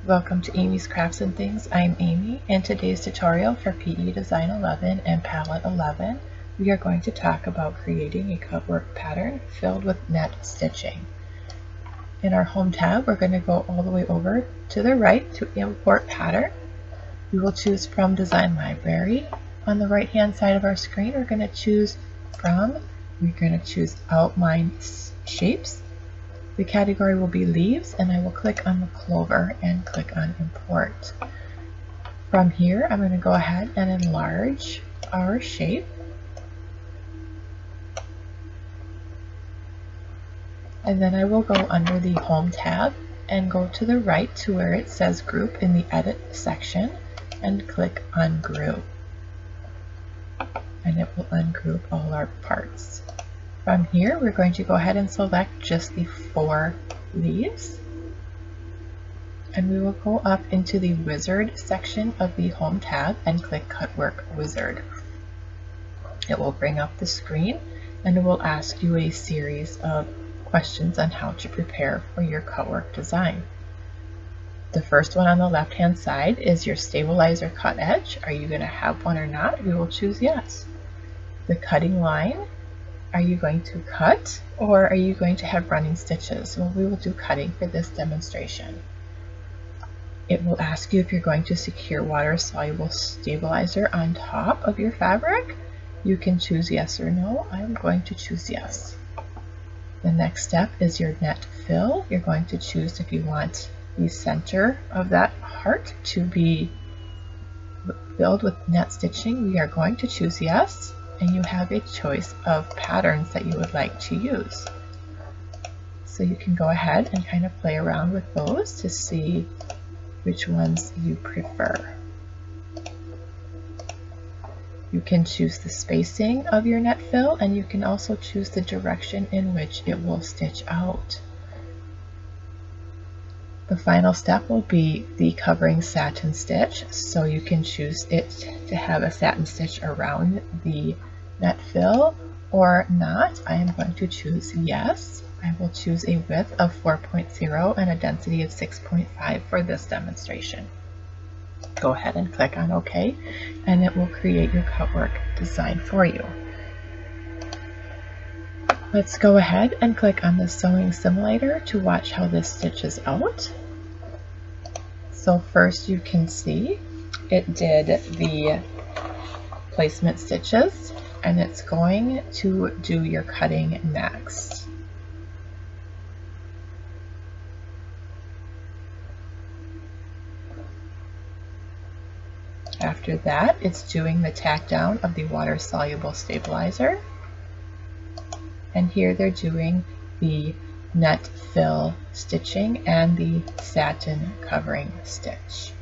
Welcome to Amy's Crafts and Things. I'm Amy. In today's tutorial for PE Design 11 and Palette 11, we are going to talk about creating a cutwork pattern filled with net stitching. In our Home tab, we're going to go all the way over to the right to Import Pattern. We will choose from Design Library. On the right hand side of our screen, we're going to choose From. We're going to choose Outline Shapes. The category will be leaves, and I will click on the clover and click on import. From here, I'm going to go ahead and enlarge our shape. And then I will go under the Home tab and go to the right to where it says Group in the Edit section and click on Group. And it will ungroup all our parts. From here, we're going to go ahead and select just the 4 leaves. And we will go up into the Wizard section of the Home tab and click Cutwork Wizard. It will bring up the screen and it will ask you a series of questions on how to prepare for your cutwork design. The first one on the left hand side is your stabilizer cut edge. Are you going to have one or not? We will choose yes. The cutting line. Are you going to cut or are you going to have running stitches? Well, we will do cutting for this demonstration. It will ask you if you're going to secure water-soluble stabilizer on top of your fabric. You can choose yes or no. I'm going to choose yes. The next step is your net fill. You're going to choose if you want the center of that heart to be filled with net stitching. We are going to choose yes. And you have a choice of patterns that you would like to use. So you can go ahead and kind of play around with those to see which ones you prefer. You can choose the spacing of your net fill, and you can also choose the direction in which it will stitch out. The final step will be the covering satin stitch, so you can choose it to have a satin stitch around the net fill or not. I am going to choose yes. I will choose a width of 4.0 and a density of 6.5 for this demonstration. Go ahead and click on OK, and it will create your cutwork design for you. Let's go ahead and click on the sewing simulator to watch how this stitches out. So first you can see it did the placement stitches and it's going to do your cutting next. After that, it's doing the tack down of the water-soluble stabilizer. And here they're doing the net fill stitching and the satin covering stitch.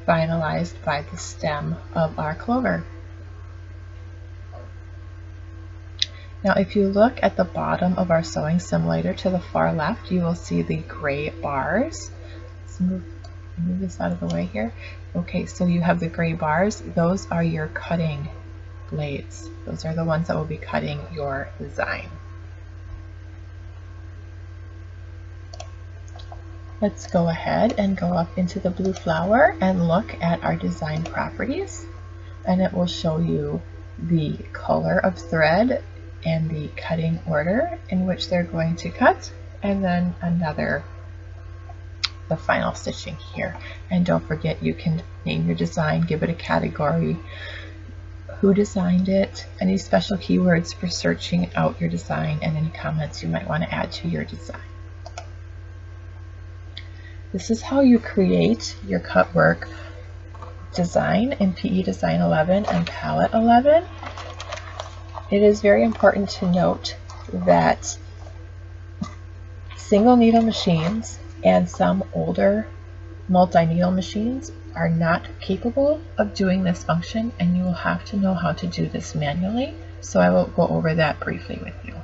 Finalized by the stem of our clover. Now if you look at the bottom of our sewing simulator to the far left, you will see the gray bars. Let's move this out of the way here. Okay, so you have the gray bars. Those are your cutting blades. Those are the ones that will be cutting your design. Let's go ahead and go up into the blue flower and look at our design properties. And it will show you the color of thread and the cutting order in which they're going to cut, and then the final stitching here. And don't forget, you can name your design, give it a category, who designed it, any special keywords for searching out your design, and any comments you might want to add to your design. This is how you create your cutwork design in PE Design 11 and Palette 11. It is very important to note that single needle machines and some older multi-needle machines are not capable of doing this function, and you will have to know how to do this manually. So I will go over that briefly with you.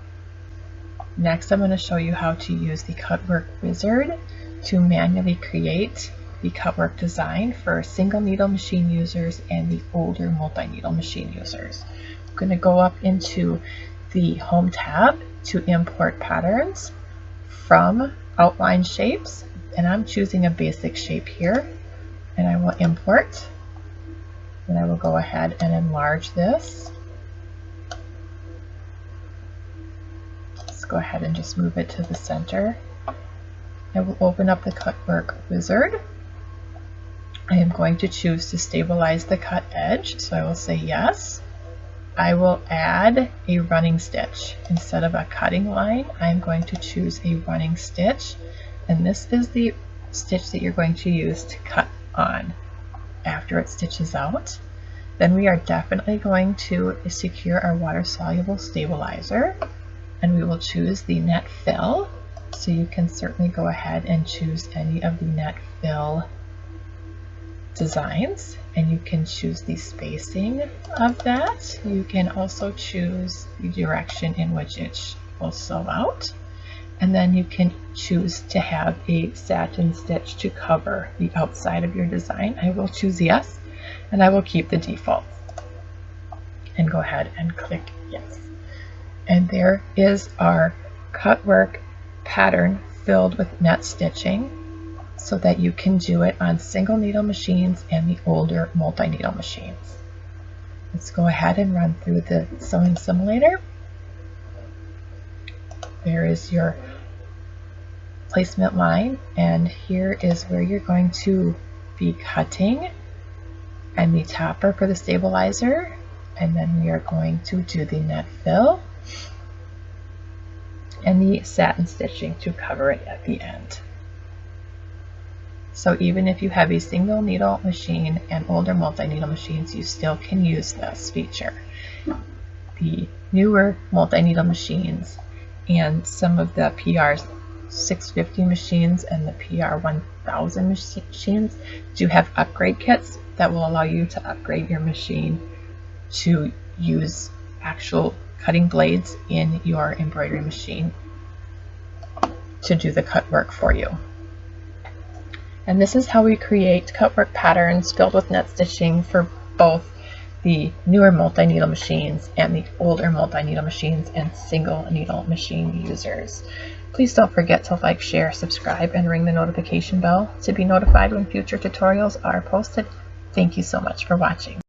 Next, I'm going to show you how to use the Cutwork Wizard to manually create the Cutwork design for single needle machine users and the older multi-needle machine users. I'm going to go up into the Home tab to import patterns from outline shapes, and I'm choosing a basic shape here, and I will import, and I will go ahead and enlarge this. Let's go ahead and just move it to the center. I will open up the Cutwork wizard. I am going to choose to stabilize the cut edge, so I will say yes. I will add a running stitch. Instead of a cutting line, I'm going to choose a running stitch, and this is the stitch that you're going to use to cut on after it stitches out. Then we are definitely going to secure our water-soluble stabilizer, and we will choose the net fill. So you can certainly go ahead and choose any of the net fill designs, and you can choose the spacing of that. You can also choose the direction in which it will sew out, and then you can choose to have a satin stitch to cover the outside of your design. I will choose yes, and I will keep the default and go ahead and click yes. And there is our Cutwork pattern filled with net stitching, so that you can do it on single needle machines and the older multi-needle machines. Let's go ahead and run through the sewing simulator. There is your placement line, and here is where you're going to be cutting, and the topper for the stabilizer, and then we are going to do the net fill and the satin stitching to cover it at the end. So even if you have a single needle machine and older multi-needle machines, you still can use this feature. The newer multi-needle machines and some of the PR 650 machines and the PR 1000 machines do have upgrade kits that will allow you to upgrade your machine to use actual cutting blades in your embroidery machine to do the cut work for you. And this is how we create Cutwork patterns filled with net stitching for both the newer multi-needle machines and the older multi-needle machines and single needle machine users. Please don't forget to like, share, subscribe, and ring the notification bell to be notified when future tutorials are posted. Thank you so much for watching.